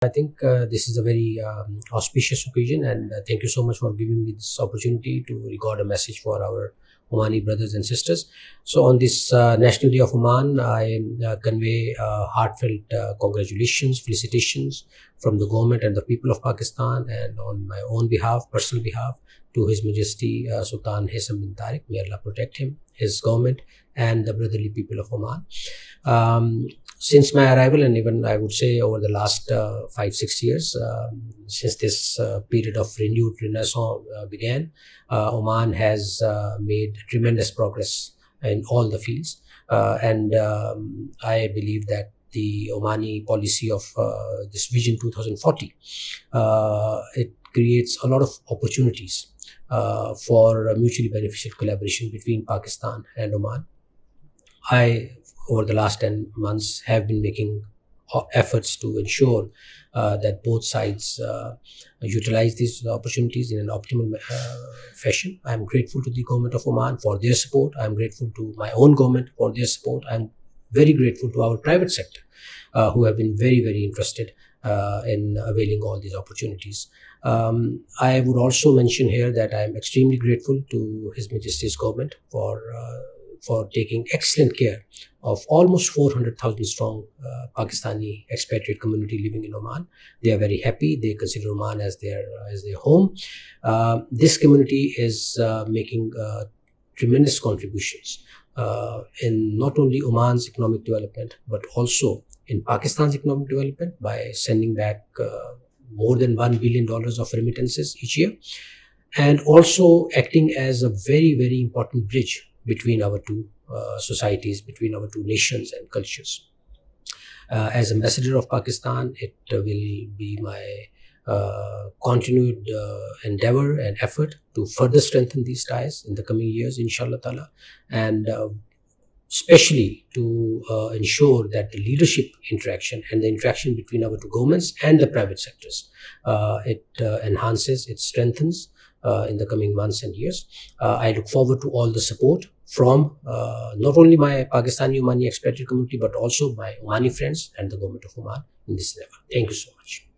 I think this is a very auspicious occasion, and thank you so much for giving me this opportunity to record a message for our Omani brothers and sisters. So, on this National Day of Oman, I convey heartfelt congratulations, felicitations from the government and the people of Pakistan, and on my own behalf, personal behalf, to His Majesty Sultan Haitham bin Tariq. May Allah protect him, his government, and the brotherly people of Oman. Since my arrival, and even I would say over the last 5-6 years, since this period of renewed renaissance began, Oman has made tremendous progress in all the fields. And I believe that the Omani policy of this Vision 2040, it creates a lot of opportunities for mutually beneficial collaboration between Pakistan and Oman. I, over the last 10 months, have been making efforts to ensure that both sides utilize these opportunities in an optimal fashion. I am grateful to the government of Oman for their support. I am grateful to my own government for their support. I am very grateful to our private sector who have been very, very interested in availing all these opportunities. I would also mention here that I am extremely grateful to His Majesty's government for taking excellent care of almost 400,000 strong Pakistani expatriate community living in Oman. They are very happy. They consider Oman as their home. This community is making tremendous contributions in not only Oman's economic development, but also in Pakistan's economic development by sending back more than $1 billion of remittances each year, and also acting as a very, very important bridge between our two societies, between our two nations and cultures. As ambassador of Pakistan, it will be my continued endeavor and effort to further strengthen these ties in the coming years, inshallah ta'ala, and especially to ensure that the leadership interaction and the interaction between our two governments and the private sectors, it enhances, it strengthens in the coming months and years. I look forward to all the support from not only my Pakistani Omani expatriate community, but also my Omani friends and the government of Oman in this endeavor. Thank you so much.